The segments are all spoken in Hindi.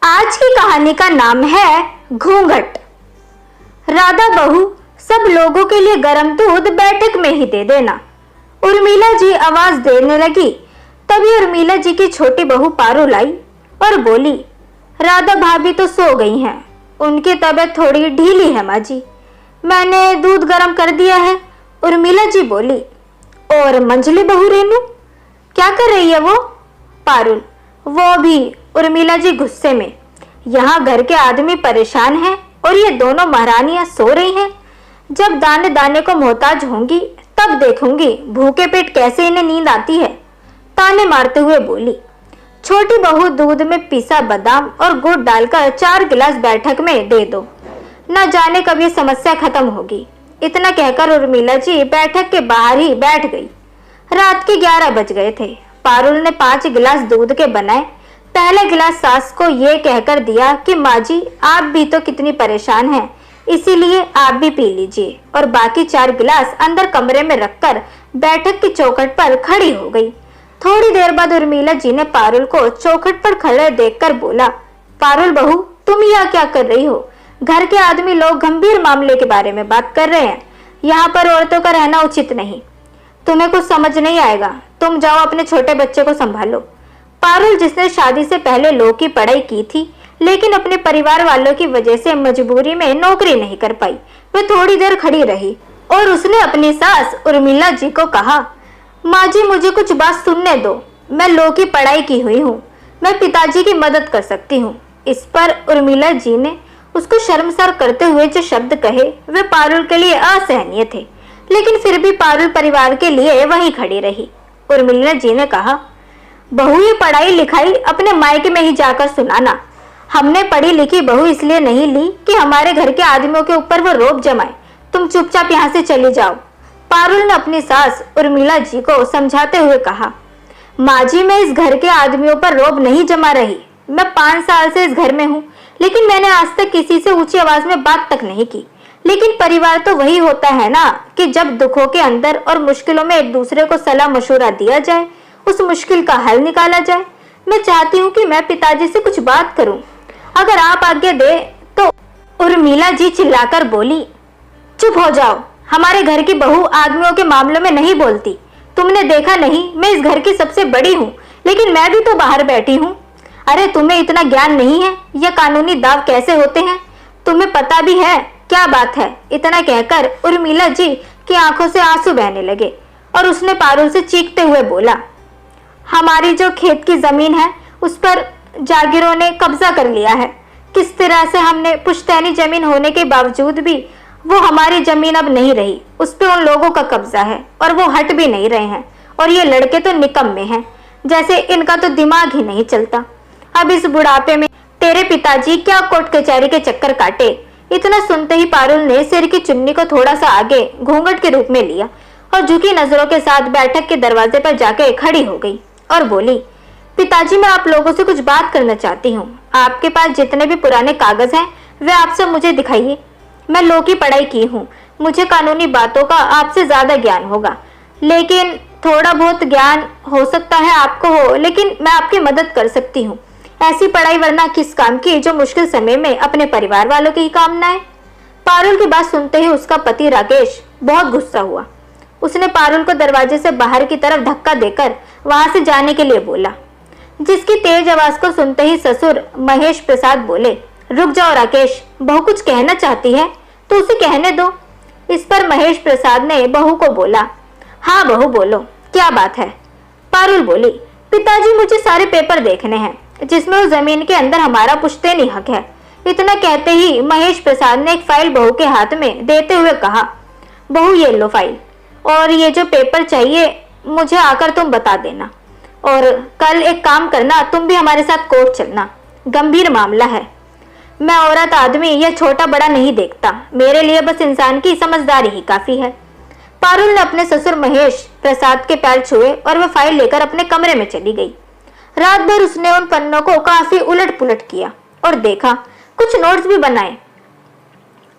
आज की कहानी का नाम है घूंघट। राधा बहू, सब लोगों के लिए गर्म दूध बैठक में ही दे देना। उर्मिला जी आवाज देने लगी। तभी उर्मिला जी की छोटी बहू पारुल आई और बोली, राधा भाभी तो सो गई हैं, उनकी तबीयत थोड़ी ढीली है माँ जी, मैंने दूध गर्म कर दिया है। उर्मिला जी बोली, और मंजली बहू रेनू क्या कर रही है वो? पारुल, वो भी। उर्मिला जी गुस्से में, यहाँ घर के आदमी परेशान हैं और ये दोनों महारानियां सो रही हैं। जब दाने दाने को मोहताज होंगी तब देखूंगी भूखे पेट कैसे इन्हें नींद आती है। ताने मारते हुए बोली। छोटी बहू, दूध में पिसा बादाम और गुड़ डालकर 4 गिलास बैठक में दे दो, न जाने कब ये समस्या खत्म होगी। इतना कहकर उर्मिला जी बैठक के बाहर ही बैठ गई। रात के 11 बज गए थे। पारुल ने 5 गिलास दूध के बनाए। पहला गिलास सास को ये कहकर दिया कि माँ जी, आप भी तो कितनी परेशान हैं, इसीलिए आप भी पी लीजिए, और बाकी 4 गिलास अंदर कमरे में रखकर बैठक की चौखट पर खड़ी हो गई। थोड़ी देर बाद उर्मिला जी ने पारुल को चौखट पर खड़े देखकर बोला, पारुल बहू, तुम यहाँ क्या कर रही हो? घर के आदमी लोग गंभीर मामले के बारे में बात कर रहे हैं, यहाँ पर औरतों का रहना उचित नहीं। तुम्हें कुछ समझ नहीं आएगा, तुम जाओ अपने छोटे बच्चे को संभालो। पारुल, जिसने शादी से पहले लॉ की पढ़ाई की थी लेकिन अपने परिवार वालों की वजह से मजबूरी में नौकरी नहीं कर पाई, वह थोड़ी देर खड़ी रही और उसने अपनी सास उर्मिला जी को कहा, माँ जी, मुझे कुछ बात सुनने दो, मैं लॉ की पढ़ाई की हुई हूँ, मैं पिताजी की मदद कर सकती हूँ। इस पर उर्मिला जी ने उसको शर्मसार करते हुए जो शब्द कहे वे पारुल के लिए असहनीय थे, लेकिन फिर भी पारुल परिवार के लिए वहीं खड़ी रही। उर्मिला जी ने कहा, बहू, ये पढ़ाई लिखाई अपने मायके में ही जाकर सुनाना। हमने पढ़ी लिखी बहू इसलिए नहीं ली कि हमारे घर के आदमियों के ऊपर वो रोब जमाए। तुम चुपचाप यहाँ से चली जाओ। पारुल ने अपनी सास उर्मिला जी को समझाते हुए कहा, माँ जी, मैं इस घर के आदमियों पर रोब नहीं जमा रही। मैं 5 साल से इस घर में हूँ, लेकिन मैंने आज तक किसी से ऊंची आवाज में बात तक नहीं की। लेकिन परिवार तो वही होता है ना कि जब दुखों के अंदर और मुश्किलों में एक दूसरे को सलाह मशवरा दिया जाए, उस मुश्किल का हल निकाला जाए। मैं चाहती हूँ कि मैं पिताजी से कुछ बात करूँ, अगर आप आज्ञा दे तो। उर्मिला जी चिल्लाकर बोली, चुप हो जाओ, हमारे घर की बहू आदमियों के मामलों में नहीं बोलती। तुमने देखा नहीं, मैं इस घर की सबसे बड़ी हूँ, लेकिन मैं भी तो बाहर बैठी हूँ। अरे तुम्हें इतना ज्ञान नहीं है, यह कानूनी दाव कैसे होते हैं, तुम्हें पता भी है? क्या बात है? इतना कहकर उर्मिला जी की आंखों से आंसू बहने लगे और उसने पारुल से चीखते हुए बोला, हमारी जो खेत की जमीन है उस पर जागीरों ने कब्जा कर लिया है। किस तरह से हमने पुश्तैनी जमीन होने के बावजूद भी वो हमारी जमीन अब नहीं रही, उस पे उन लोगों का कब्जा है और वो हट भी नहीं रहे हैं। और ये लड़के तो निकम्मे हैं, जैसे इनका तो दिमाग ही नहीं चलता। अब इस बुढ़ापे में तेरे पिताजी क्या कोर्ट कचहरी के चक्कर काटे। इतना सुनते ही पारुल ने सिर की चुन्नी को थोड़ा सा आगे घूंघट के रूप में लिया और झुकी नजरों के साथ बैठक के दरवाजे पर जाके खड़ी हो गई और बोली, पिताजी, मैं आप लोगों से कुछ बात करना चाहती हूँ। आपके पास जितने भी पुराने कागज हैं वे आप सब मुझे दिखाइए। मैं लॉ की पढ़ाई की हूँ, मुझे कानूनी बातों का आपसे ज्यादा ज्ञान होगा, लेकिन थोड़ा बहुत ज्ञान हो सकता है आपको हो, लेकिन मैं आपकी मदद कर सकती हूँ। ऐसी पढ़ाई वरना किस काम की जो मुश्किल समय में अपने परिवार वालों की ही काम न आए। पारुल की बात सुनते ही उसका पति राकेश बहुत गुस्सा हुआ। उसने पारुल को दरवाजे से बाहर की तरफ धक्का देकर वहां से जाने के लिए बोला, जिसकी तेज आवाज को सुनते ही ससुर महेश प्रसाद बोले, रुक जाओ राकेश, बहू कुछ कहना चाहती है तो उसे कहने दो। इस पर महेश प्रसाद ने बहू को बोला, हाँ बहू बोलो, क्या बात है? पारुल बोली, पिताजी, मुझे सारे पेपर देखने हैं जिसमें उस जमीन के अंदर हमारा पुश्तैनी हक है। इतना कहते ही महेश प्रसाद ने एक फाइल बहू के हाथ में देते हुए कहा, बहू ये लो फाइल, और ये जो पेपर चाहिए मुझे आकर तुम बता देना, और कल एक काम करना, तुम भी हमारे साथ कोर्ट चलना, गंभीर मामला है। मैं औरत आदमी यह छोटा बड़ा नहीं देखता, मेरे लिए बस इंसान की समझदारी ही काफी है। पारुल ने अपने ससुर महेश प्रसाद के पैर छुए और वह फाइल लेकर अपने कमरे में चली गई। रात भर उसने उन पन्नों को काफी उलट पुलट किया और देखा, कुछ नोट्स भी बनाए।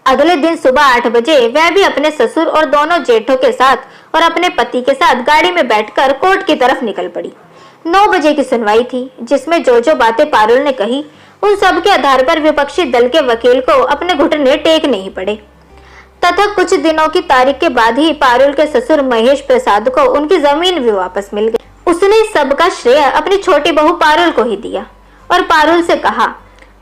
अगले दिन सुबह 8 बजे वह भी अपने ससुर और दोनों जेठों के साथ और अपने पति के साथ गाड़ी में बैठकर कोर्ट की तरफ निकल पड़ी। 9 बजे की सुनवाई थी, जिसमें जो बातें पारुल ने कही उन सब के आधार पर विपक्षी दल के वकील को अपने घुटने टेकने ही पड़े। तथा कुछ दिनों की तारीख के बाद ही पारुल के ससुर महेश प्रसाद को उनकी जमीन भी वापस मिल गई। उसने सबका श्रेय अपनी छोटी बहू पारुल को ही दिया और पारुल से कहा,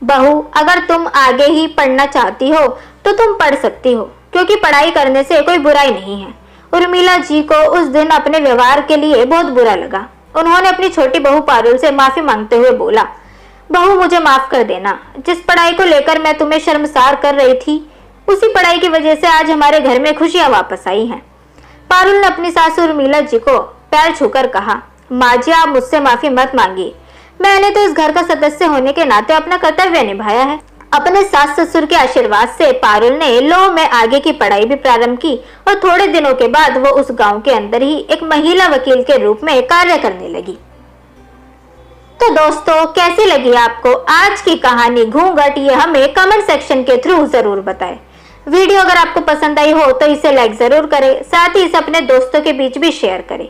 बहू, अगर तुम आगे ही पढ़ना चाहती हो तो तुम पढ़ सकती हो, क्योंकि पढ़ाई करने से कोई बुराई नहीं है। उर्मिला जी को उस दिन अपने व्यवहार के लिए बहुत बुरा लगा। उन्होंने अपनी छोटी बहू पारुल से माफी मांगते हुए बोला, बहू, मुझे माफ कर देना। जिस पढ़ाई को लेकर मैं तुम्हें शर्मसार कर रही थी, उसी पढ़ाई की वजह से आज हमारे घर में खुशियां वापस आई हैं। पारुल ने अपनी सासू उर्मिला जी को पैर छूकर कहा, माँ जी, आप मुझसे माफी मत मांगिए। मैंने तो इस घर का सदस्य होने के नाते अपना कर्तव्य निभाया है। अपने सास ससुर के आशीर्वाद से पारुल ने लॉ में आगे की पढ़ाई भी प्रारंभ की और थोड़े दिनों के बाद वो उस गांव के अंदर ही एक महिला वकील के रूप में कार्य करने लगी। तो दोस्तों, कैसी लगी आपको आज की कहानी घूंघट? ये हमें कमेंट सेक्शन के थ्रू जरूर बताएं। वीडियो अगर आपको पसंद आई हो तो इसे लाइक जरूर करें, साथ ही इसे अपने दोस्तों के बीच भी शेयर करें।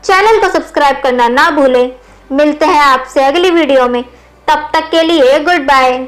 चैनल को सब्सक्राइब करना ना भूलें। मिलते हैं आपसे अगली वीडियो में, तब तक के लिए गुड बाय।